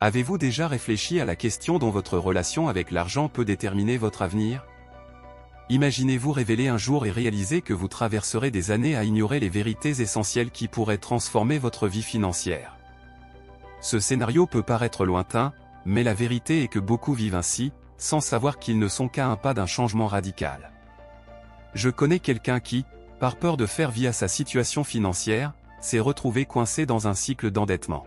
Avez-vous déjà réfléchi à la question dont votre relation avec l'argent peut déterminer votre avenir? Imaginez-vous révéler un jour et réaliser que vous traverserez des années à ignorer les vérités essentielles qui pourraient transformer votre vie financière. Ce scénario peut paraître lointain, mais la vérité est que beaucoup vivent ainsi, sans savoir qu'ils ne sont qu'à un pas d'un changement radical. Je connais quelqu'un qui, par peur de faire vie à sa situation financière, s'est retrouvé coincé dans un cycle d'endettement.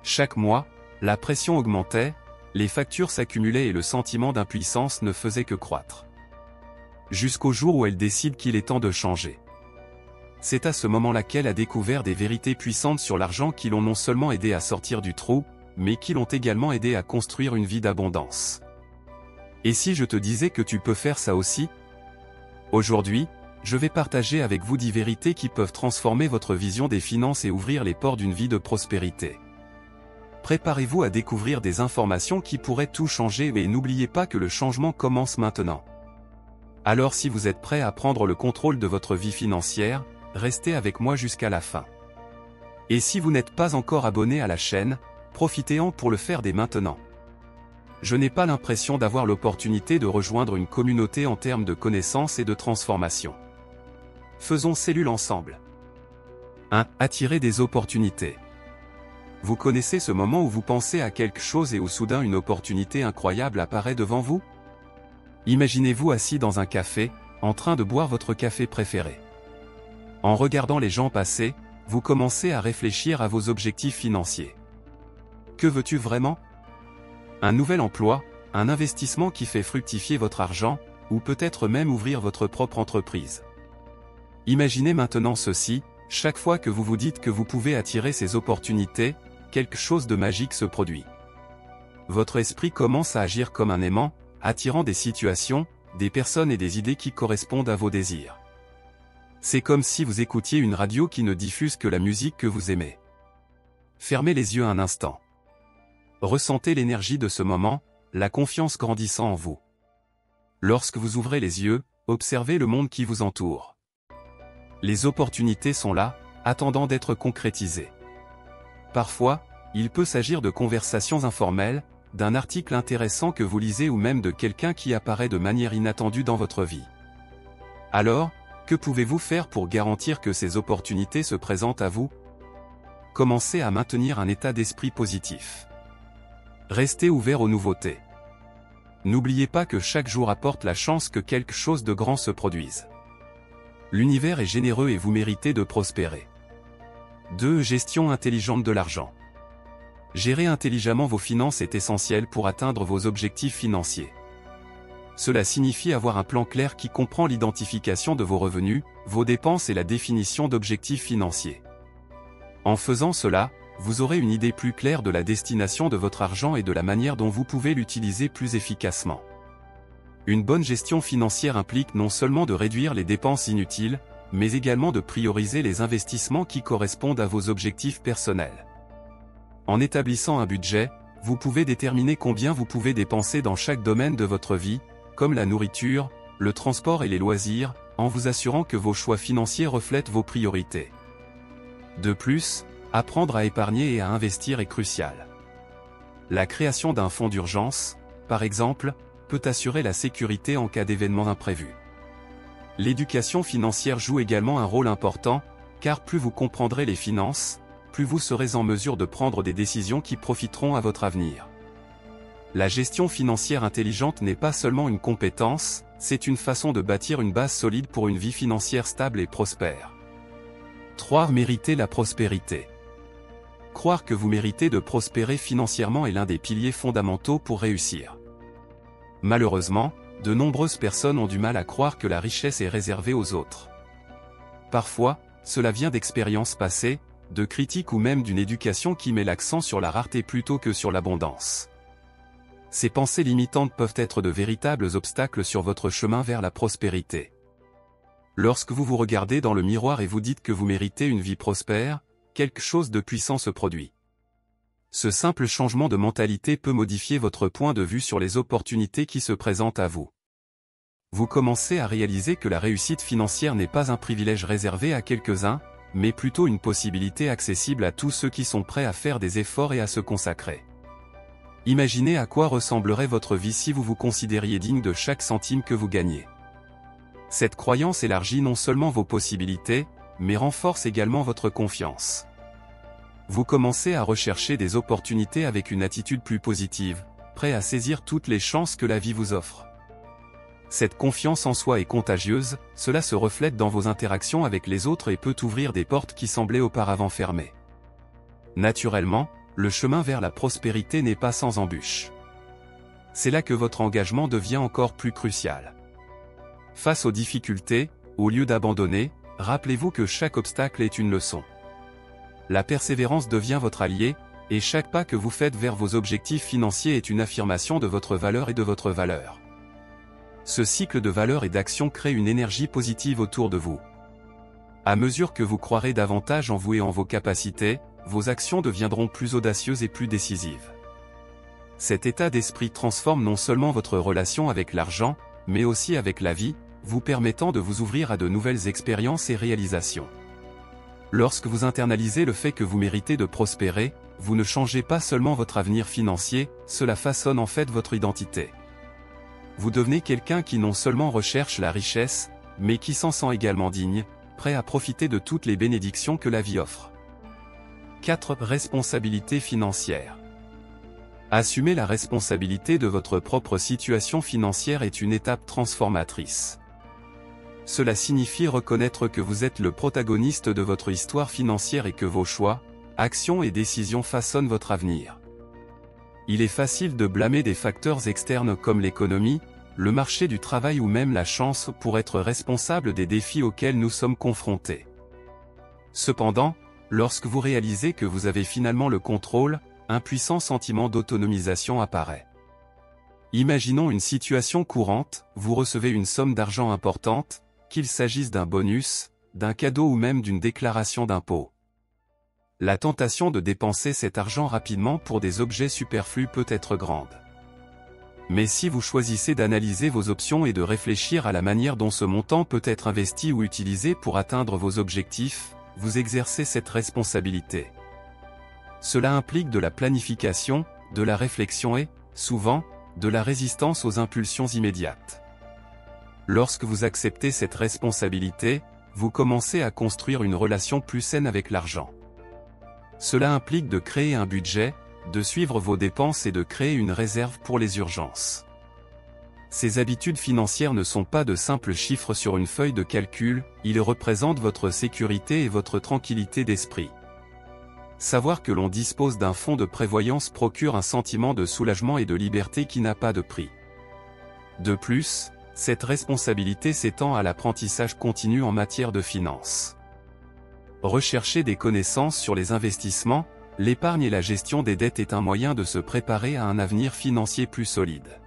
Chaque mois, la pression augmentait, les factures s'accumulaient et le sentiment d'impuissance ne faisait que croître. Jusqu'au jour où elle décide qu'il est temps de changer. C'est à ce moment-là qu'elle a découvert des vérités puissantes sur l'argent qui l'ont non seulement aidé à sortir du trou, mais qui l'ont également aidé à construire une vie d'abondance. Et si je te disais que tu peux faire ça aussi? Aujourd'hui, je vais partager avec vous 10 vérités qui peuvent transformer votre vision des finances et ouvrir les portes d'une vie de prospérité. Préparez-vous à découvrir des informations qui pourraient tout changer et n'oubliez pas que le changement commence maintenant. Alors si vous êtes prêt à prendre le contrôle de votre vie financière, restez avec moi jusqu'à la fin. Et si vous n'êtes pas encore abonné à la chaîne, profitez-en pour le faire dès maintenant. Je n'ai pas l'impression d'avoir l'opportunité de rejoindre une communauté en termes de connaissances et de transformation. Faisons cellule ensemble. 1. Attirer des opportunités. Vous connaissez ce moment où vous pensez à quelque chose et où soudain une opportunité incroyable apparaît devant vous? Imaginez-vous assis dans un café, en train de boire votre café préféré. En regardant les gens passer, vous commencez à réfléchir à vos objectifs financiers. Que veux-tu vraiment? Un nouvel emploi, un investissement qui fait fructifier votre argent, ou peut-être même ouvrir votre propre entreprise. Imaginez maintenant ceci, chaque fois que vous vous dites que vous pouvez attirer ces opportunités, quelque chose de magique se produit. Votre esprit commence à agir comme un aimant, attirant des situations, des personnes et des idées qui correspondent à vos désirs. C'est comme si vous écoutiez une radio qui ne diffuse que la musique que vous aimez. Fermez les yeux un instant. Ressentez l'énergie de ce moment, la confiance grandissant en vous. Lorsque vous ouvrez les yeux, observez le monde qui vous entoure. Les opportunités sont là, attendant d'être concrétisées. Parfois, il peut s'agir de conversations informelles, d'un article intéressant que vous lisez ou même de quelqu'un qui apparaît de manière inattendue dans votre vie. Alors, que pouvez-vous faire pour garantir que ces opportunités se présentent à vous? Commencez à maintenir un état d'esprit positif. Restez ouvert aux nouveautés. N'oubliez pas que chaque jour apporte la chance que quelque chose de grand se produise. L'univers est généreux et vous méritez de prospérer. 2. Gestion intelligente de l'argent. Gérer intelligemment vos finances est essentiel pour atteindre vos objectifs financiers. Cela signifie avoir un plan clair qui comprend l'identification de vos revenus, vos dépenses et la définition d'objectifs financiers. En faisant cela, vous aurez une idée plus claire de la destination de votre argent et de la manière dont vous pouvez l'utiliser plus efficacement. Une bonne gestion financière implique non seulement de réduire les dépenses inutiles, mais également de prioriser les investissements qui correspondent à vos objectifs personnels. En établissant un budget, vous pouvez déterminer combien vous pouvez dépenser dans chaque domaine de votre vie, comme la nourriture, le transport et les loisirs, en vous assurant que vos choix financiers reflètent vos priorités. De plus, apprendre à épargner et à investir est crucial. La création d'un fonds d'urgence, par exemple, peut assurer la sécurité en cas d'événements imprévus. L'éducation financière joue également un rôle important, car plus vous comprendrez les finances, plus vous serez en mesure de prendre des décisions qui profiteront à votre avenir. La gestion financière intelligente n'est pas seulement une compétence, c'est une façon de bâtir une base solide pour une vie financière stable et prospère. 3. Mériter la prospérité. Croire que vous méritez de prospérer financièrement est l'un des piliers fondamentaux pour réussir. Malheureusement, de nombreuses personnes ont du mal à croire que la richesse est réservée aux autres. Parfois, cela vient d'expériences passées, de critiques ou même d'une éducation qui met l'accent sur la rareté plutôt que sur l'abondance. Ces pensées limitantes peuvent être de véritables obstacles sur votre chemin vers la prospérité. Lorsque vous vous regardez dans le miroir et vous dites que vous méritez une vie prospère, quelque chose de puissant se produit. Ce simple changement de mentalité peut modifier votre point de vue sur les opportunités qui se présentent à vous. Vous commencez à réaliser que la réussite financière n'est pas un privilège réservé à quelques-uns, mais plutôt une possibilité accessible à tous ceux qui sont prêts à faire des efforts et à se consacrer. Imaginez à quoi ressemblerait votre vie si vous vous considériez digne de chaque centime que vous gagnez. Cette croyance élargit non seulement vos possibilités, mais renforce également votre confiance. Vous commencez à rechercher des opportunités avec une attitude plus positive, prêt à saisir toutes les chances que la vie vous offre. Cette confiance en soi est contagieuse, cela se reflète dans vos interactions avec les autres et peut ouvrir des portes qui semblaient auparavant fermées. Naturellement, le chemin vers la prospérité n'est pas sans embûches. C'est là que votre engagement devient encore plus crucial. Face aux difficultés, au lieu d'abandonner, rappelez-vous que chaque obstacle est une leçon. La persévérance devient votre allié, et chaque pas que vous faites vers vos objectifs financiers est une affirmation de votre valeur et de votre valeur. Ce cycle de valeur et d'action crée une énergie positive autour de vous. À mesure que vous croirez davantage en vous et en vos capacités, vos actions deviendront plus audacieuses et plus décisives. Cet état d'esprit transforme non seulement votre relation avec l'argent, mais aussi avec la vie, vous permettant de vous ouvrir à de nouvelles expériences et réalisations. Lorsque vous internalisez le fait que vous méritez de prospérer, vous ne changez pas seulement votre avenir financier, cela façonne en fait votre identité. Vous devenez quelqu'un qui non seulement recherche la richesse, mais qui s'en sent également digne, prêt à profiter de toutes les bénédictions que la vie offre. 4. Responsabilité financière. Assumer la responsabilité de votre propre situation financière est une étape transformatrice. Cela signifie reconnaître que vous êtes le protagoniste de votre histoire financière et que vos choix, actions et décisions façonnent votre avenir. Il est facile de blâmer des facteurs externes comme l'économie, le marché du travail ou même la chance pour être responsable des défis auxquels nous sommes confrontés. Cependant, lorsque vous réalisez que vous avez finalement le contrôle, un puissant sentiment d'autonomisation apparaît. Imaginons une situation courante, vous recevez une somme d'argent importante, qu'il s'agisse d'un bonus, d'un cadeau ou même d'une déclaration d'impôt. La tentation de dépenser cet argent rapidement pour des objets superflus peut être grande. Mais si vous choisissez d'analyser vos options et de réfléchir à la manière dont ce montant peut être investi ou utilisé pour atteindre vos objectifs, vous exercez cette responsabilité. Cela implique de la planification, de la réflexion et, souvent, de la résistance aux impulsions immédiates. Lorsque vous acceptez cette responsabilité, vous commencez à construire une relation plus saine avec l'argent. Cela implique de créer un budget, de suivre vos dépenses et de créer une réserve pour les urgences. Ces habitudes financières ne sont pas de simples chiffres sur une feuille de calcul, ils représentent votre sécurité et votre tranquillité d'esprit. Savoir que l'on dispose d'un fonds de prévoyance procure un sentiment de soulagement et de liberté qui n'a pas de prix. De plus, cette responsabilité s'étend à l'apprentissage continu en matière de finances. Rechercher des connaissances sur les investissements, l'épargne et la gestion des dettes est un moyen de se préparer à un avenir financier plus solide.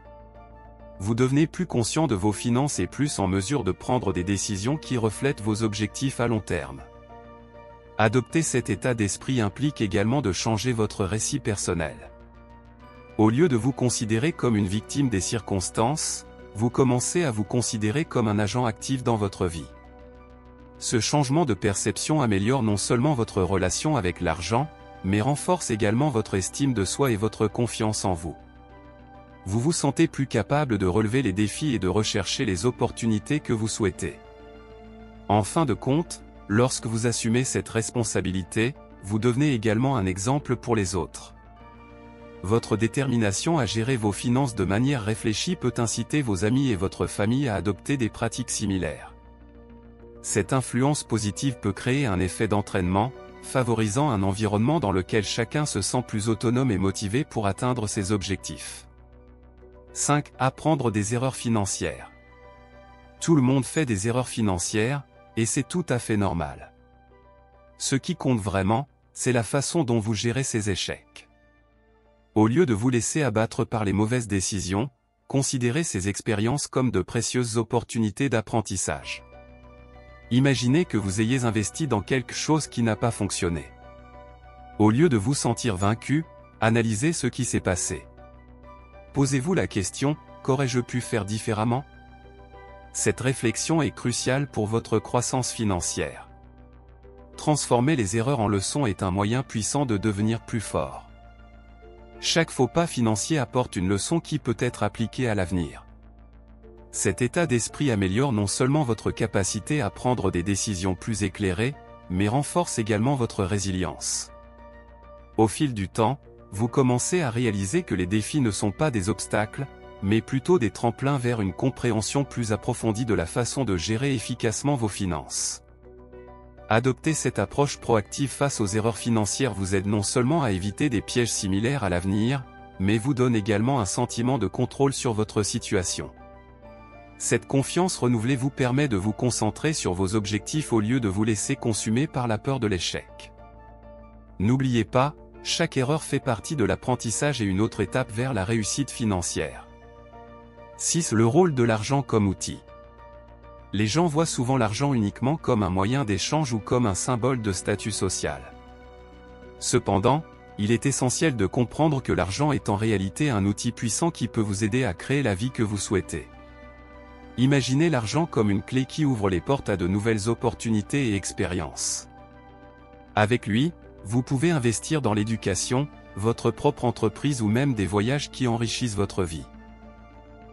Vous devenez plus conscient de vos finances et plus en mesure de prendre des décisions qui reflètent vos objectifs à long terme. Adopter cet état d'esprit implique également de changer votre récit personnel. Au lieu de vous considérer comme une victime des circonstances, vous commencez à vous considérer comme un agent actif dans votre vie. Ce changement de perception améliore non seulement votre relation avec l'argent, mais renforce également votre estime de soi et votre confiance en vous. Vous vous sentez plus capable de relever les défis et de rechercher les opportunités que vous souhaitez. En fin de compte, lorsque vous assumez cette responsabilité, vous devenez également un exemple pour les autres. Votre détermination à gérer vos finances de manière réfléchie peut inciter vos amis et votre famille à adopter des pratiques similaires. Cette influence positive peut créer un effet d'entraînement, favorisant un environnement dans lequel chacun se sent plus autonome et motivé pour atteindre ses objectifs. 5. Apprendre des erreurs financières. Tout le monde fait des erreurs financières, et c'est tout à fait normal. Ce qui compte vraiment, c'est la façon dont vous gérez ces échecs. Au lieu de vous laisser abattre par les mauvaises décisions, considérez ces expériences comme de précieuses opportunités d'apprentissage. Imaginez que vous ayez investi dans quelque chose qui n'a pas fonctionné. Au lieu de vous sentir vaincu, analysez ce qui s'est passé. Posez-vous la question, qu'aurais-je pu faire différemment ? Cette réflexion est cruciale pour votre croissance financière. Transformer les erreurs en leçons est un moyen puissant de devenir plus fort. Chaque faux pas financier apporte une leçon qui peut être appliquée à l'avenir. Cet état d'esprit améliore non seulement votre capacité à prendre des décisions plus éclairées, mais renforce également votre résilience. Au fil du temps, vous commencez à réaliser que les défis ne sont pas des obstacles, mais plutôt des tremplins vers une compréhension plus approfondie de la façon de gérer efficacement vos finances. Adopter cette approche proactive face aux erreurs financières vous aide non seulement à éviter des pièges similaires à l'avenir, mais vous donne également un sentiment de contrôle sur votre situation. Cette confiance renouvelée vous permet de vous concentrer sur vos objectifs au lieu de vous laisser consumer par la peur de l'échec. N'oubliez pas, chaque erreur fait partie de l'apprentissage et une autre étape vers la réussite financière. 6. Le rôle de l'argent comme outil. Les gens voient souvent l'argent uniquement comme un moyen d'échange ou comme un symbole de statut social. Cependant, il est essentiel de comprendre que l'argent est en réalité un outil puissant qui peut vous aider à créer la vie que vous souhaitez. Imaginez l'argent comme une clé qui ouvre les portes à de nouvelles opportunités et expériences. Avec lui, vous pouvez investir dans l'éducation, votre propre entreprise ou même des voyages qui enrichissent votre vie.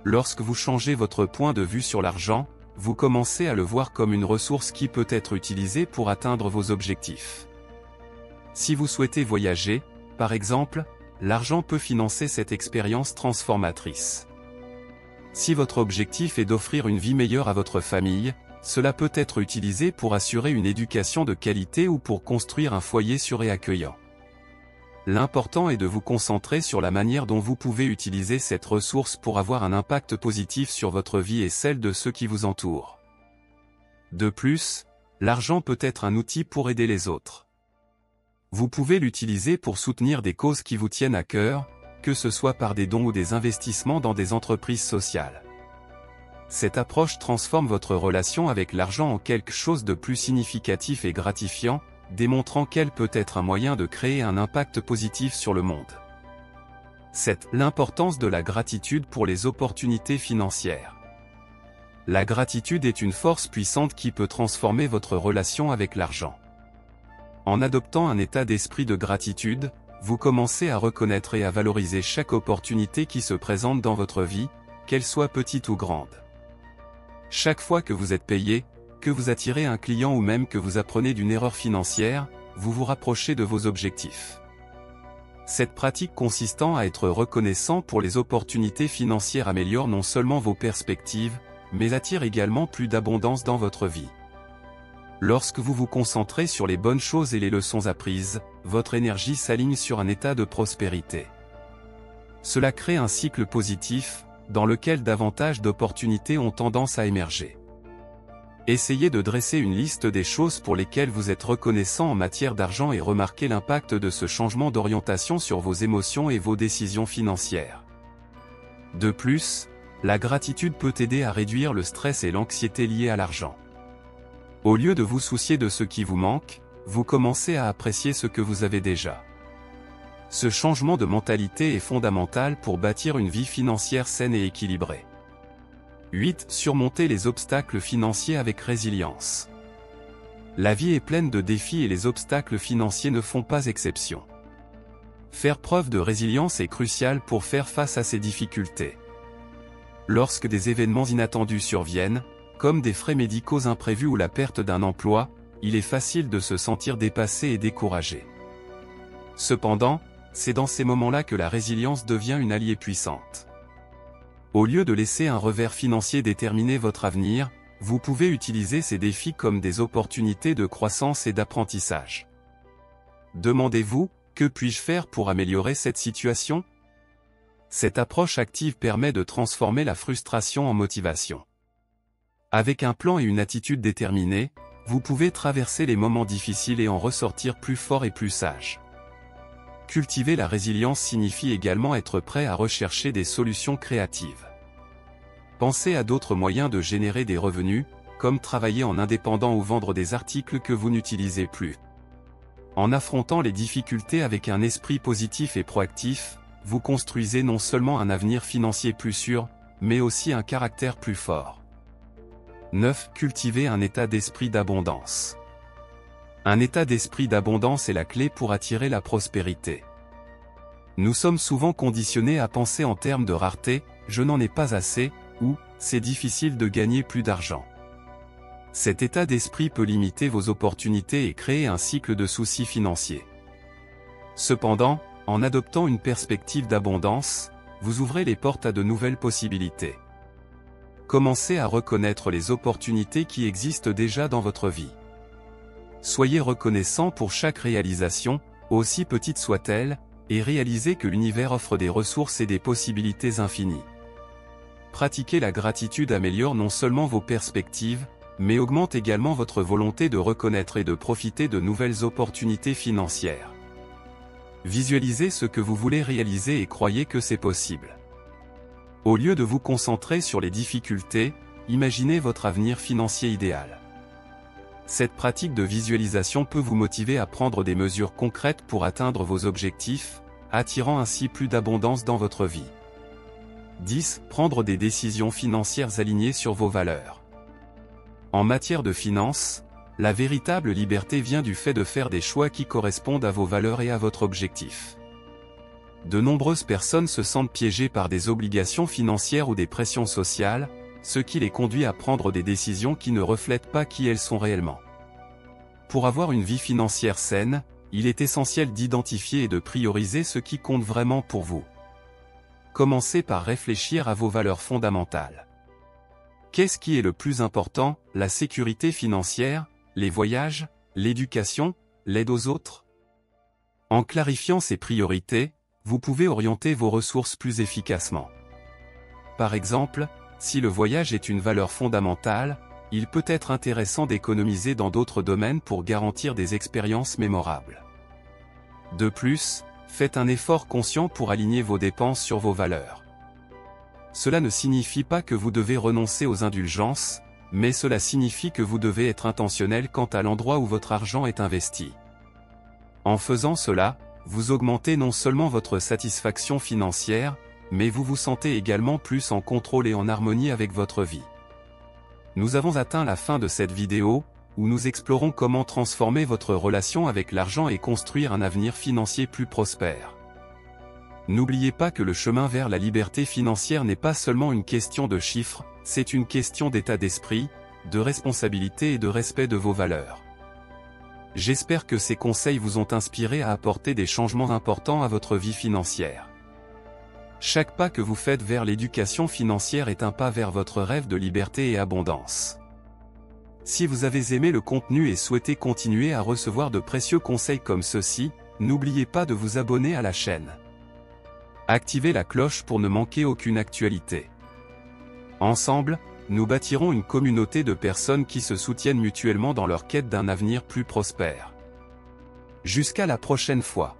Lorsque vous changez votre point de vue sur l'argent, vous commencez à le voir comme une ressource qui peut être utilisée pour atteindre vos objectifs. Si vous souhaitez voyager, par exemple, l'argent peut financer cette expérience transformatrice. Si votre objectif est d'offrir une vie meilleure à votre famille, cela peut être utilisé pour assurer une éducation de qualité ou pour construire un foyer sûr et accueillant. L'important est de vous concentrer sur la manière dont vous pouvez utiliser cette ressource pour avoir un impact positif sur votre vie et celle de ceux qui vous entourent. De plus, l'argent peut être un outil pour aider les autres. Vous pouvez l'utiliser pour soutenir des causes qui vous tiennent à cœur, que ce soit par des dons ou des investissements dans des entreprises sociales. Cette approche transforme votre relation avec l'argent en quelque chose de plus significatif et gratifiant, démontrant qu'elle peut être un moyen de créer un impact positif sur le monde. 7. L'importance de la gratitude pour les opportunités financières. La gratitude est une force puissante qui peut transformer votre relation avec l'argent. En adoptant un état d'esprit de gratitude, vous commencez à reconnaître et à valoriser chaque opportunité qui se présente dans votre vie, qu'elle soit petite ou grande. Chaque fois que vous êtes payé, que vous attirez un client ou même que vous apprenez d'une erreur financière, vous vous rapprochez de vos objectifs. Cette pratique consistant à être reconnaissant pour les opportunités financières améliore non seulement vos perspectives, mais attire également plus d'abondance dans votre vie. Lorsque vous vous concentrez sur les bonnes choses et les leçons apprises, votre énergie s'aligne sur un état de prospérité. Cela crée un cycle positif, dans lequel davantage d'opportunités ont tendance à émerger. Essayez de dresser une liste des choses pour lesquelles vous êtes reconnaissant en matière d'argent et remarquez l'impact de ce changement d'orientation sur vos émotions et vos décisions financières. De plus, la gratitude peut aider à réduire le stress et l'anxiété liés à l'argent. Au lieu de vous soucier de ce qui vous manque, vous commencez à apprécier ce que vous avez déjà. Ce changement de mentalité est fondamental pour bâtir une vie financière saine et équilibrée. 8. Surmonter les obstacles financiers avec résilience. La vie est pleine de défis et les obstacles financiers ne font pas exception. Faire preuve de résilience est crucial pour faire face à ces difficultés. Lorsque des événements inattendus surviennent, comme des frais médicaux imprévus ou la perte d'un emploi, il est facile de se sentir dépassé et découragé. Cependant, c'est dans ces moments-là que la résilience devient une alliée puissante. Au lieu de laisser un revers financier déterminer votre avenir, vous pouvez utiliser ces défis comme des opportunités de croissance et d'apprentissage. Demandez-vous, que puis-je faire pour améliorer cette situation? Cette approche active permet de transformer la frustration en motivation. Avec un plan et une attitude déterminée, vous pouvez traverser les moments difficiles et en ressortir plus fort et plus sage. Cultiver la résilience signifie également être prêt à rechercher des solutions créatives. Pensez à d'autres moyens de générer des revenus, comme travailler en indépendant ou vendre des articles que vous n'utilisez plus. En affrontant les difficultés avec un esprit positif et proactif, vous construisez non seulement un avenir financier plus sûr, mais aussi un caractère plus fort. 9. Cultiver un état d'esprit d'abondance. Un état d'esprit d'abondance est la clé pour attirer la prospérité. Nous sommes souvent conditionnés à penser en termes de rareté, je n'en ai pas assez, ou c'est difficile de gagner plus d'argent. Cet état d'esprit peut limiter vos opportunités et créer un cycle de soucis financiers. Cependant, en adoptant une perspective d'abondance, vous ouvrez les portes à de nouvelles possibilités. Commencez à reconnaître les opportunités qui existent déjà dans votre vie. Soyez reconnaissant pour chaque réalisation, aussi petite soit-elle, et réalisez que l'univers offre des ressources et des possibilités infinies. Pratiquer la gratitude améliore non seulement vos perspectives, mais augmente également votre volonté de reconnaître et de profiter de nouvelles opportunités financières. Visualisez ce que vous voulez réaliser et croyez que c'est possible. Au lieu de vous concentrer sur les difficultés, imaginez votre avenir financier idéal. Cette pratique de visualisation peut vous motiver à prendre des mesures concrètes pour atteindre vos objectifs, attirant ainsi plus d'abondance dans votre vie. 10. Prendre des décisions financières alignées sur vos valeurs. En matière de finances, la véritable liberté vient du fait de faire des choix qui correspondent à vos valeurs et à votre objectif. De nombreuses personnes se sentent piégées par des obligations financières ou des pressions sociales, ce qui les conduit à prendre des décisions qui ne reflètent pas qui elles sont réellement. Pour avoir une vie financière saine, il est essentiel d'identifier et de prioriser ce qui compte vraiment pour vous. Commencez par réfléchir à vos valeurs fondamentales. Qu'est-ce qui est le plus important, la sécurité financière, les voyages, l'éducation, l'aide aux autres? En clarifiant ces priorités, vous pouvez orienter vos ressources plus efficacement. Par exemple, si le voyage est une valeur fondamentale, il peut être intéressant d'économiser dans d'autres domaines pour garantir des expériences mémorables. De plus, faites un effort conscient pour aligner vos dépenses sur vos valeurs. Cela ne signifie pas que vous devez renoncer aux indulgences, mais cela signifie que vous devez être intentionnel quant à l'endroit où votre argent est investi. En faisant cela, vous augmentez non seulement votre satisfaction financière, mais vous vous sentez également plus en contrôle et en harmonie avec votre vie. Nous avons atteint la fin de cette vidéo, où nous explorons comment transformer votre relation avec l'argent et construire un avenir financier plus prospère. N'oubliez pas que le chemin vers la liberté financière n'est pas seulement une question de chiffres, c'est une question d'état d'esprit, de responsabilité et de respect de vos valeurs. J'espère que ces conseils vous ont inspiré à apporter des changements importants à votre vie financière. Chaque pas que vous faites vers l'éducation financière est un pas vers votre rêve de liberté et abondance. Si vous avez aimé le contenu et souhaitez continuer à recevoir de précieux conseils comme ceux-ci, n'oubliez pas de vous abonner à la chaîne. Activez la cloche pour ne manquer aucune actualité. Ensemble, nous bâtirons une communauté de personnes qui se soutiennent mutuellement dans leur quête d'un avenir plus prospère. Jusqu'à la prochaine fois.